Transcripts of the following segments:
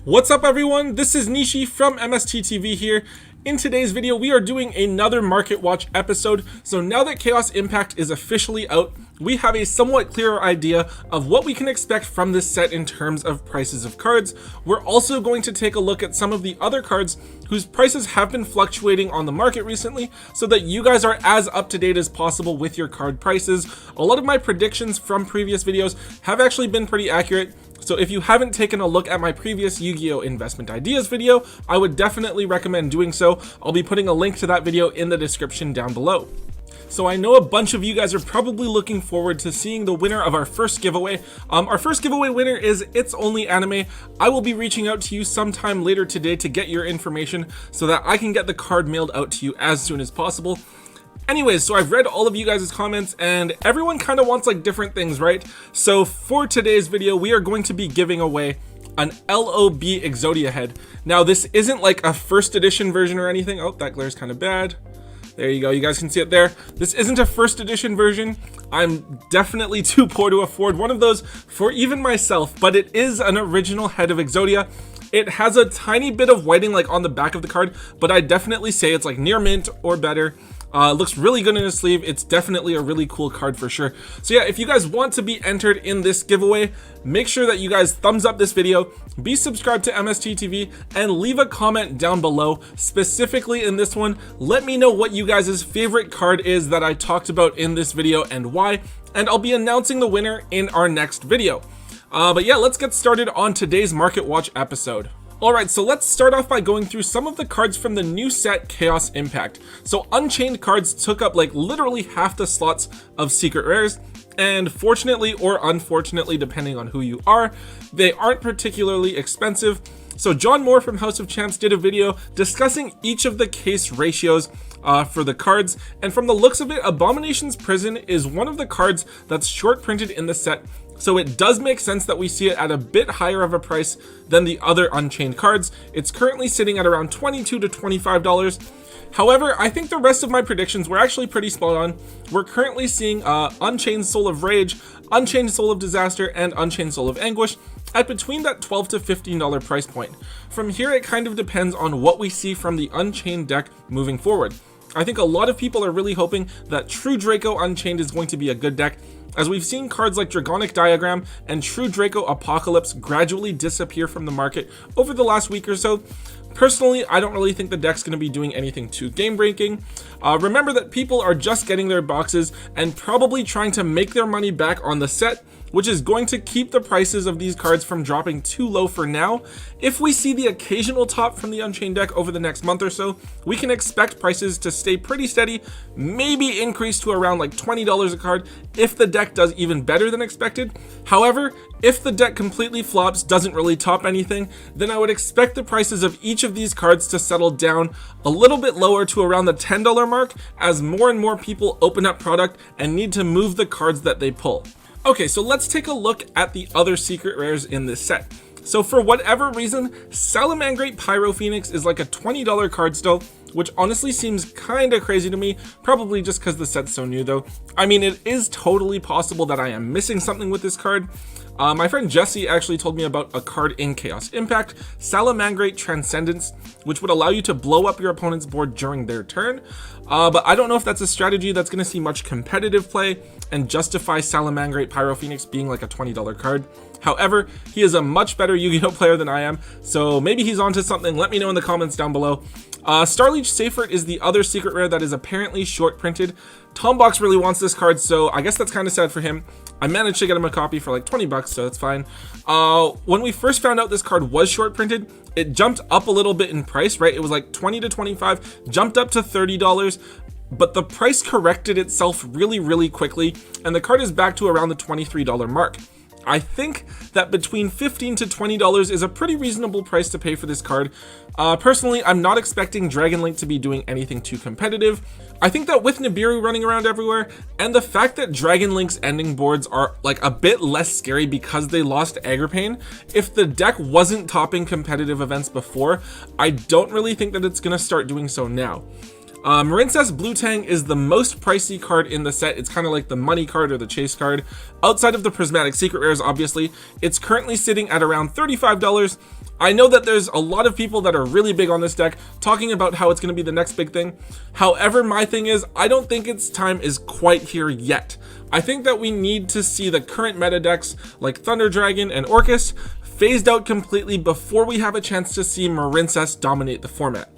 What's up everyone, this is Nishi from MST.TV here. In today's video we are doing another Market Watch episode. So now that Chaos Impact is officially out, we have a somewhat clearer idea of what we can expect from this set in terms of prices of cards. We're also going to take a look at some of the other cards whose prices have been fluctuating on the market recently so that you guys are as up to date as possible with your card prices. A lot of my predictions from previous videos have actually been pretty accurate. So if you haven't taken a look at my previous Yu-Gi-Oh! Investment Ideas video, I would definitely recommend doing so. I'll be putting a link to that video in the description down below. So I know a bunch of you guys are probably looking forward to seeing the winner of our first giveaway. Our first giveaway winner is It's Only Anime. I will be reaching out to you sometime later today to get your information so that I can get the card mailed out to you as soon as possible. Anyways, so I've read all of you guys' comments and everyone kind of wants like different things, right? So for today's video, we are going to be giving away an LOB Exodia head. Now this isn't like a first edition version or anything. Oh, that glare's kind of bad. There you go, you guys can see it there. This isn't a first edition version. I'm definitely too poor to afford one of those for even myself, but it is an original head of Exodia. It has a tiny bit of whiting like on the back of the card, but I definitely say it's like near mint or better. It looks really good in a sleeve. It's definitely a really cool card for sure. So yeah, if you guys want to be entered in this giveaway, make sure that you guys thumbs up this video, be subscribed to MST.TV, and leave a comment down below. Specifically in this one, let me know what you guys' favorite card is that I talked about in this video and why, and I'll be announcing the winner in our next video. But yeah, let's get started on today's Market Watch episode. Alright, so let's start off by going through some of the cards from the new set Chaos Impact. So Unchained Cards took up like literally half the slots of secret rares, and fortunately or unfortunately depending on who you are, they aren't particularly expensive. So John Moore from House of Champs did a video discussing each of the case ratios for the cards, and from the looks of it, Abomination's Prison is one of the cards that's short printed in the set. So it does make sense that we see it at a bit higher of a price than the other Unchained cards. It's currently sitting at around $22 to $25. However, I think the rest of my predictions were actually pretty spot on. We're currently seeing Unchained Soul of Rage, Unchained Soul of Disaster, and Unchained Soul of Anguish at between that $12 to $15 price point. From here, it kind of depends on what we see from the Unchained deck moving forward. I think a lot of people are really hoping that True Draco Unchained is going to be a good deck, as we've seen cards like Dragonic Diagram and True Draco Apocalypse gradually disappear from the market over the last week or so. Personally, I don't really think the deck's going to be doing anything too game-breaking. Remember that people are just getting their boxes and probably trying to make their money back on the set, which is going to keep the prices of these cards from dropping too low for now. If we see the occasional top from the Unchained deck over the next month or so, we can expect prices to stay pretty steady, maybe increase to around like $20 a card if the deck does even better than expected. However, if the deck completely flops, doesn't really top anything, then I would expect the prices of each of these cards to settle down a little bit lower to around the $10 mark as more and more people open up product and need to move the cards that they pull. Okay, so let's take a look at the other secret rares in this set. So for whatever reason, Salamangreat Pyro Phoenix is like a $20 card still, which honestly seems kind of crazy to me, probably just because the set's so new though. I mean, it is totally possible that I am missing something with this card. My friend Jesse actually told me about a card in Chaos Impact, Salamangreat Transcendence, which would allow you to blow up your opponent's board during their turn. But I don't know if that's a strategy that's going to see much competitive play and justify Salamangreat Pyro Phoenix being like a $20 card. However, he is a much better Yu-Gi-Oh player than I am, so maybe he's onto something. Let me know in the comments down below. Starleech Seyfert is the other secret rare that is apparently short printed. Tombox really wants this card, so I guess that's kind of sad for him. I managed to get him a copy for like 20 bucks, so that's fine. When we first found out this card was short printed, it jumped up a little bit in price, right? It was like 20 to 25, jumped up to $30, but the price corrected itself really quickly, and the card is back to around the $23 mark. I think that between $15 to $20 is a pretty reasonable price to pay for this card. Personally, I'm not expecting Dragon Link to be doing anything too competitive. I think that with Nibiru running around everywhere, and the fact that Dragon Link's ending boards are like a bit less scary because they lost Agripane, if the deck wasn't topping competitive events before, I don't really think that it's going to start doing so now. Marincess Blue Tang is the most pricey card in the set. It's kind of like the money card or the chase card. Outside of the prismatic secret rares, obviously, it's currently sitting at around $35. I know that there's a lot of people that are really big on this deck talking about how it's going to be the next big thing. However, my thing is, I don't think its time is quite here yet. I think that we need to see the current meta decks like Thunder Dragon and Orcus phased out completely before we have a chance to see Marincess dominate the format.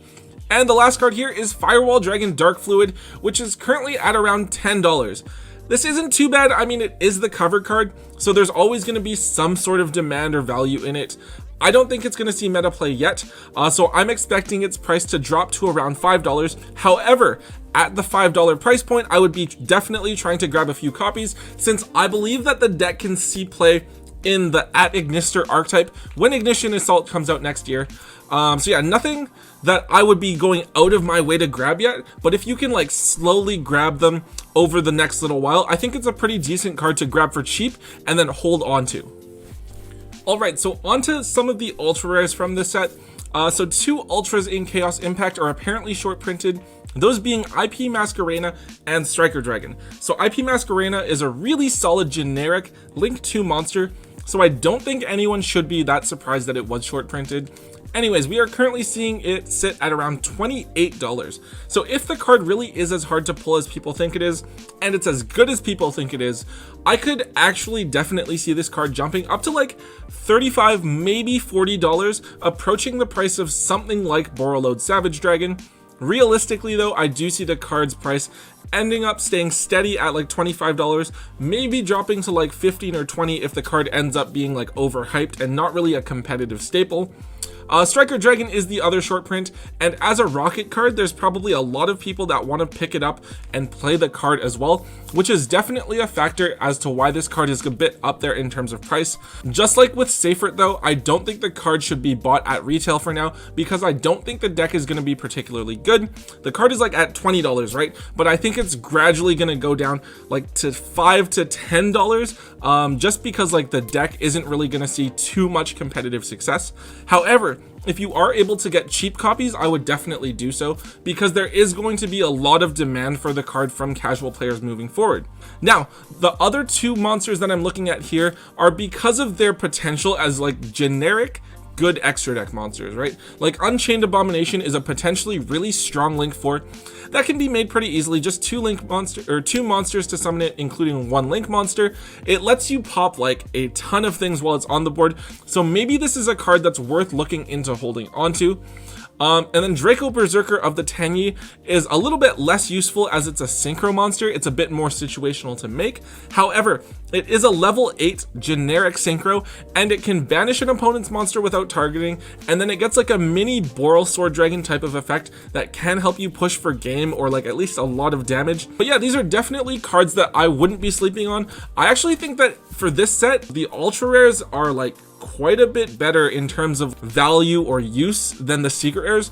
And the last card here is Firewall Dragon Dark Fluid, which is currently at around $10. This isn't too bad. I mean, it is the cover card, so there's always going to be some sort of demand or value in it. I don't think it's going to see meta play yet, so I'm expecting its price to drop to around $5. However, at the $5 price point, I would be definitely trying to grab a few copies, since I believe that the deck can see play in the @Ignister archetype when Ignition Assault comes out next year. So yeah, nothing that I would be going out of my way to grab yet, but if you can like slowly grab them over the next little while, I think it's a pretty decent card to grab for cheap and then hold on to. Alright, so onto some of the ultra rares from this set. So 2 ultras in Chaos Impact are apparently short printed, those being IP Masquerena and Striker Dragon. So IP Masquerena is a really solid generic Link 2 monster, so I don't think anyone should be that surprised that it was short printed. Anyways, we are currently seeing it sit at around $28. So if the card really is as hard to pull as people think it is, and it's as good as people think it is, I could actually definitely see this card jumping up to like $35, maybe $40, approaching the price of something like Borreload Savage Dragon. Realistically though, I do see the card's price ending up staying steady at like $25, maybe dropping to like 15 or 20 if the card ends up being like overhyped and not really a competitive staple. Striker Dragon is the other short print, and as a rocket card, there's probably a lot of people that want to pick it up and play the card as well, which is definitely a factor as to why this card is a bit up there in terms of price. Just like with Seyfert though, I don't think the card should be bought at retail for now, because I don't think the deck is going to be particularly good. The card is like at $20, right? But I think it's gradually going to go down like to $5 to $10, just because like the deck isn't really going to see too much competitive success. However, if you are able to get cheap copies, I would definitely do so, because there is going to be a lot of demand for the card from casual players moving forward. Now, the other 2 monsters that I'm looking at here are because of their potential as like generic good extra deck monsters, right? Like Unchained Abomination is a potentially really strong Link 4 that can be made pretty easily. Just 2 monsters to summon it, including 1 Link monster. It lets you pop like a ton of things while it's on the board, so maybe this is a card that's worth looking into holding onto. And then Draco Berserker of the Tenyi is a little bit less useful as it's a synchro monster. It's a bit more situational to make. However, it is a level 8 generic synchro, and it can banish an opponent's monster without targeting, and then it gets like a mini Boral Sword Dragon type of effect that can help you push for game or like at least a lot of damage. But yeah, these are definitely cards that I wouldn't be sleeping on. I actually think that for this set, the ultra rares are like quite a bit better in terms of value or use than the secret rares,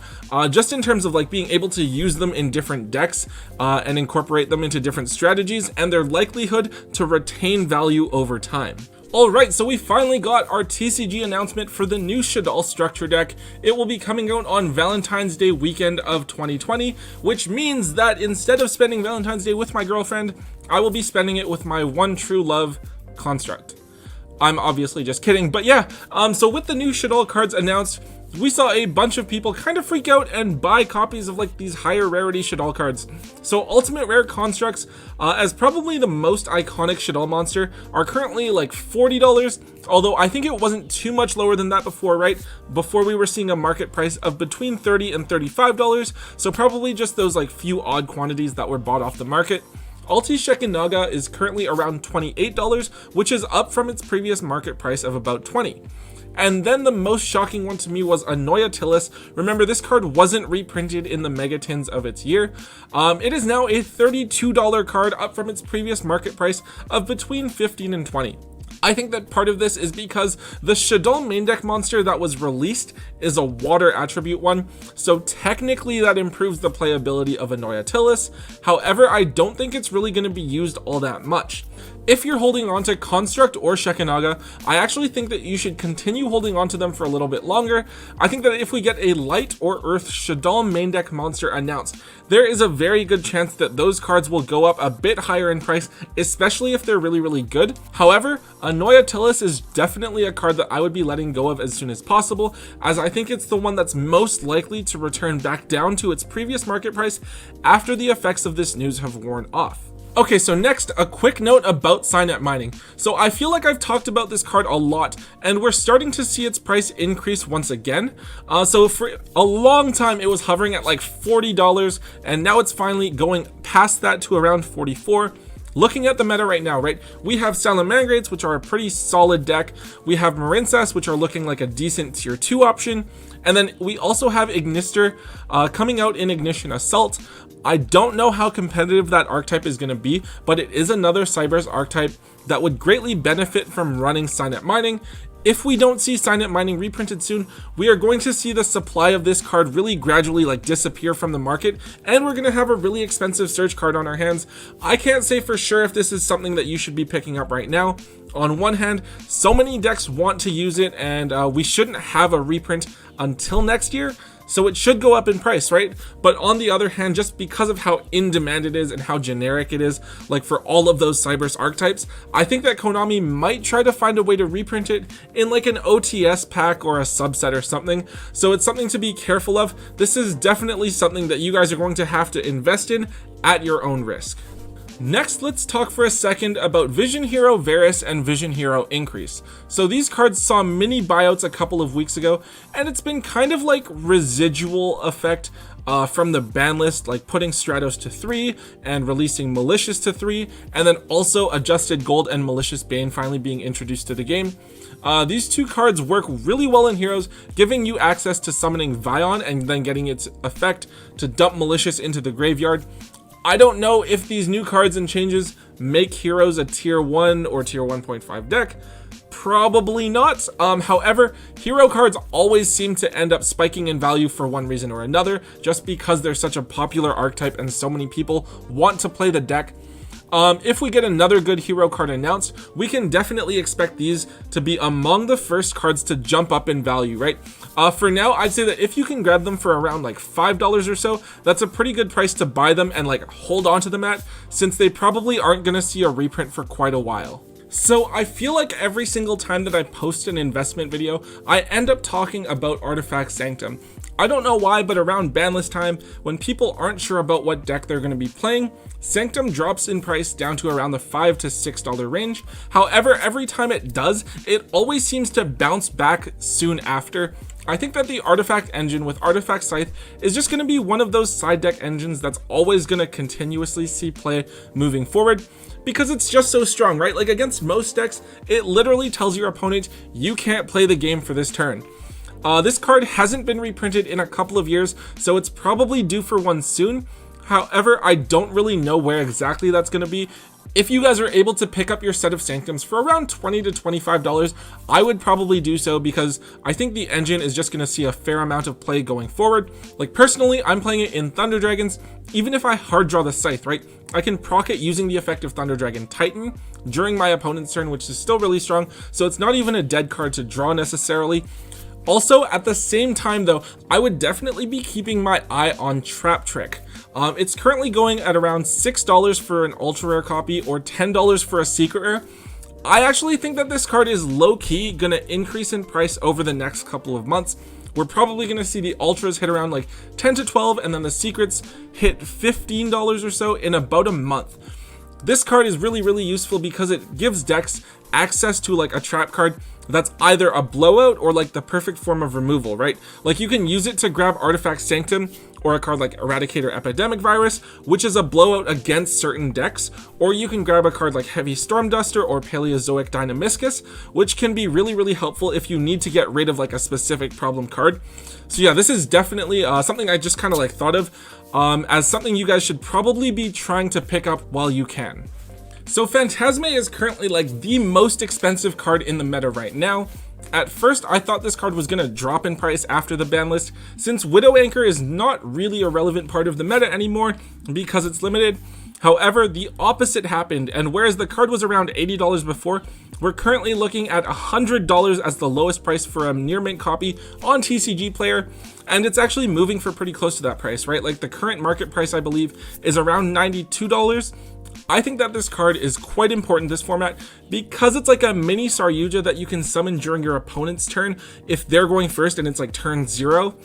just in terms of like being able to use them in different decks and incorporate them into different strategies and their likelihood to retain value over time. Alright, so we finally got our TCG announcement for the new Shaddoll structure deck. It will be coming out on Valentine's Day weekend of 2020, which means that instead of spending Valentine's Day with my girlfriend, I will be spending it with my one true love, Construct. I'm obviously just kidding, but yeah, so with the new Shaddoll cards announced, we saw a bunch of people kind of freak out and buy copies of like these higher rarity Shaddoll cards. So Ultimate Rare Constructs, as probably the most iconic Shaddoll monster, are currently like $40, although I think it wasn't too much lower than that before, right? Before we were seeing a market price of between $30 and $35, so probably just those like few odd quantities that were bought off the market. Ulti Shekinaga is currently around $28, which is up from its previous market price of about $20. And then the most shocking one to me was Anoyatilis. Remember, this card wasn't reprinted in the Megatins of its year. It is now a $32 card, up from its previous market price of between $15 and $20. I think that part of this is because the Shaddoll main deck monster that was released is a water attribute one, so technically that improves the playability of Anoyatilis. However, I don't think it's really going to be used all that much. If you're holding on to Construct or Shekinaga, I actually think that you should continue holding on to them for a little bit longer. I think that if we get a Light or Earth Shaddoll main deck monster announced, there is a very good chance that those cards will go up a bit higher in price, especially if they're really good. However, Anoyatilis is definitely a card that I would be letting go of as soon as possible, as I think it's the one that's most likely to return back down to its previous market price after the effects of this news have worn off. Okay, so next, a quick note about Signup Mining. So I feel like I've talked about this card a lot, and we're starting to see its price increase once again. So for a long time, it was hovering at like $40, and now it's finally going past that to around $44. Looking at the meta right now, right, we have Salamangreats, which are a pretty solid deck. We have Marincess, which are looking like a decent tier 2 option. And then we also have Ignister coming out in Ignition Assault. I don't know how competitive that archetype is going to be, but it is another Cyberse archetype that would greatly benefit from running Signup Mining. If we don't see Signup Mining reprinted soon, we are going to see the supply of this card really gradually like disappear from the market, and we're going to have a really expensive Surge card on our hands. I can't say for sure if this is something that you should be picking up right now. On one hand, so many decks want to use it, and we shouldn't have a reprint until next year, so it should go up in price, right? But on the other hand, just because of how in demand it is and how generic it is, like for all of those Cyberse archetypes, I think that Konami might try to find a way to reprint it in like an OTS pack or a subset or something. So it's something to be careful of. This is definitely something that you guys are going to have to invest in at your own risk. Next, let's talk for a second about Vision Hero Varus and Vision Hero Increase. So these cards saw mini buyouts a couple of weeks ago, and it's been kind of like residual effect from the ban list, like putting Stratos to 3 and releasing Malicious to 3, and then also Adjusted Gold and Malicious Bane finally being introduced to the game. These two cards work really well in Heroes, giving you access to summoning Vion and then getting its effect to dump Malicious into the graveyard. I don't know if these new cards and changes make Heroes a tier 1 or tier 1.5 deck. Probably not. However, hero cards always seem to end up spiking in value for one reason or another, just because they're such a popular archetype and so many people want to play the deck. If we get another good hero card announced, we can definitely expect these to be among the first cards to jump up in value, right? For now, I'd say that if you can grab them for around like $5 or so, that's a pretty good price to buy them and like hold on to them at, since they probably aren't going to see a reprint for quite a while. So I feel like every single time that I post an investment video, I end up talking about Artifact Sanctum. I don't know why, but around banlist time, when people aren't sure about what deck they're going to be playing, Sanctum drops in price down to around the $5 to $6 range. However, every time it does, it always seems to bounce back soon after. I think that the Artifact engine with Artifact Scythe is just going to be one of those side deck engines that's always going to continuously see play moving forward, because it's just so strong, right? Like against most decks, it literally tells your opponent you can't play the game for this turn. This card hasn't been reprinted in a couple of years, so it's probably due for one soon. However, I don't really know where exactly that's going to be. If you guys are able to pick up your set of Sanctums for around $20 to $25, I would probably do so, because I think the engine is just going to see a fair amount of play going forward. Like personally, I'm playing it in Thunder Dragons. Even if I hard draw the Scythe, right, I can proc it using the effect of Thunder Dragon Titan during my opponent's turn, which is still really strong. So it's not even a dead card to draw necessarily. Also, at the same time though, I would definitely be keeping my eye on Trap Trick. It's currently going at around $6 for an ultra rare copy or $10 for a secret rare. I actually think that this card is low-key gonna increase in price over the next couple of months. We're probably gonna see the ultras hit around like 10 to 12 and then the secrets hit $15 or so in about a month. This card is really useful because it gives decks access to like a trap card that's either a blowout or like the perfect form of removal, right? Like you can use it to grab Artifact Sanctum or a card like Eradicator Epidemic Virus, which is a blowout against certain decks, or you can grab a card like Heavy Storm Duster or Paleozoic Dynamiscus, which can be really helpful if you need to get rid of like a specific problem card. So yeah, this is definitely something I just kind of like thought of as something you guys should probably be trying to pick up while you can. So Fantasma is currently like the most expensive card in the meta right now. At first, I thought this card was going to drop in price after the ban list, since Widow Anchor is not really a relevant part of the meta anymore because it's limited. However, the opposite happened, and whereas the card was around $80 before, we're currently looking at $100 as the lowest price for a near mint copy on TCG Player, and it's actually moving for pretty close to that price, right? Like the current market price, I believe, is around $92. I think that this card is quite important in this format because it's like a mini Saryuja that you can summon during your opponent's turn if they're going first and it's like turn 0.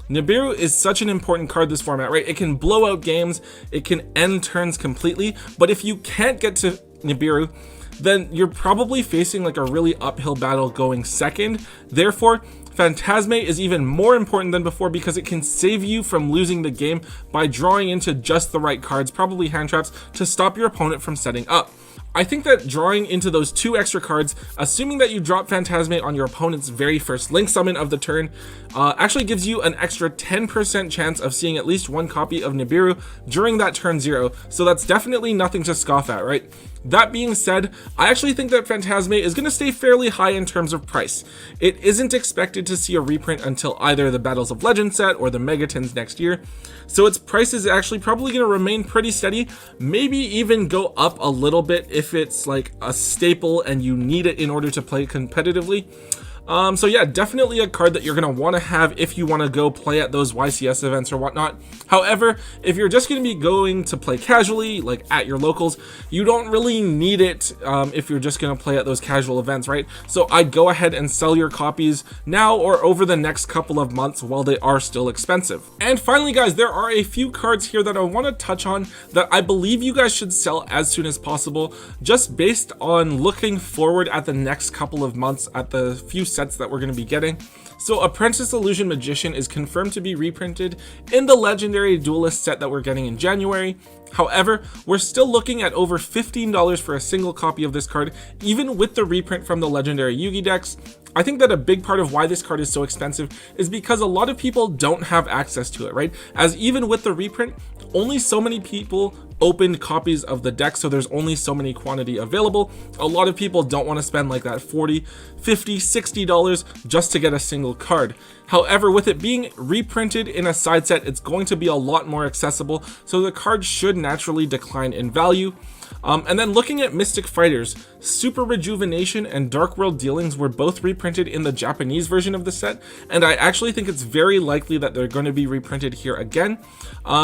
Nibiru is such an important card this format, right? It can blow out games, it can end turns completely, but if you can't get to Nibiru, then you're probably facing like a really uphill battle going second. Therefore, Fantasma is even more important than before because it can save you from losing the game by drawing into just the right cards, probably hand traps, to stop your opponent from setting up. I think that drawing into those 2 extra cards, assuming that you drop Fantasma on your opponent's very first link summon of the turn, actually gives you an extra 10% chance of seeing at least 1 copy of Nibiru during that turn 0, so that's definitely nothing to scoff at, right? That being said, I actually think that Fantasma is going to stay fairly high in terms of price. It isn't expected to see a reprint until either the Battles of Legend set or the Megatons next year, so its price is actually probably going to remain pretty steady, maybe even go up a little bit if it's like a staple and you need it in order to play competitively. So yeah, definitely a card that you're going to want to have if you want to go play at those YCS events or whatnot. However, if you're just going to be going to play casually, like at your locals, you don't really need it if you're just going to play at those casual events, right? So I'd go ahead and sell your copies now or over the next couple of months while they are still expensive. And finally, guys, there are a few cards here that I want to touch on that I believe you guys should sell as soon as possible, just based on looking forward at the next couple of months at the few sets that we're going to be getting. So Apprentice Illusion Magician is confirmed to be reprinted in the Legendary Duelist set that we're getting in January. However, we're still looking at over $15 for a single copy of this card, even with the reprint from the Legendary Yugi decks. I think that a big part of why this card is so expensive is because a lot of people don't have access to it, right? As even with the reprint, only so many people opened copies of the deck, so there's only so many quantity available. A lot of people don't want to spend like that $40, $50, $60 just to get a single card. However, with it being reprinted in a side set, it's going to be a lot more accessible, so the card should naturally decline in value. And then looking at Mystic Fighters, Super Rejuvenation and Dark World Dealings were both reprinted in the Japanese version of the set, and I actually think it's very likely that they're going to be reprinted here again.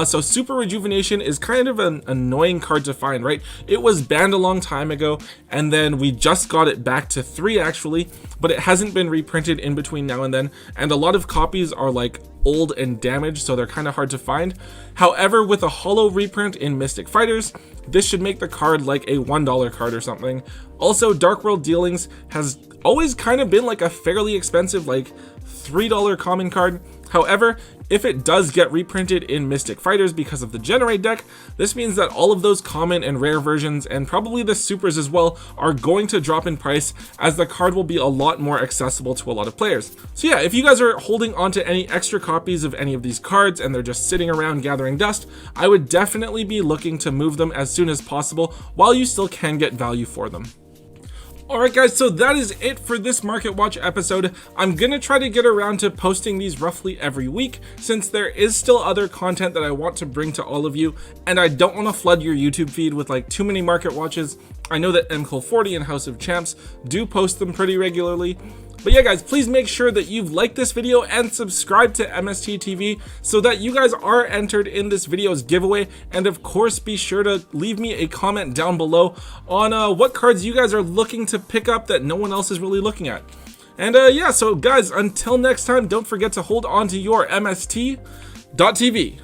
So Super Rejuvenation is kind of an annoying card to find, right? It was banned a long time ago, and then we just got it back to 3 actually, but it hasn't been reprinted in between now and then, and a lot of copies are like old and damaged, so they're kind of hard to find. However, with a holo reprint in Mystic Fighters, this should make the card like a $1 card or something. Also, Dark World Dealings has always kind of been like a fairly expensive, like $3 common card. However, if it does get reprinted in Mystic Fighters because of the Generate deck, this means that all of those common and rare versions, and probably the supers as well, are going to drop in price, as the card will be a lot more accessible to a lot of players. So yeah, if you guys are holding on to any extra copies of any of these cards and they're just sitting around gathering dust, I would definitely be looking to move them as soon as possible while you still can get value for them. Alright guys, so that is it for this Market Watch episode. I'm gonna try to get around to posting these roughly every week, since there is still other content that I want to bring to all of you, and I don't want to flood your YouTube feed with like too many Market Watches. I know that MCole40 and House of Champs do post them pretty regularly. But yeah guys, please make sure that you've liked this video and subscribed to MST.TV so that you guys are entered in this video's giveaway, and of course be sure to leave me a comment down below on what cards you guys are looking to pick up that no one else is really looking at. And yeah, so guys, until next time, don't forget to hold on to your MST.TV.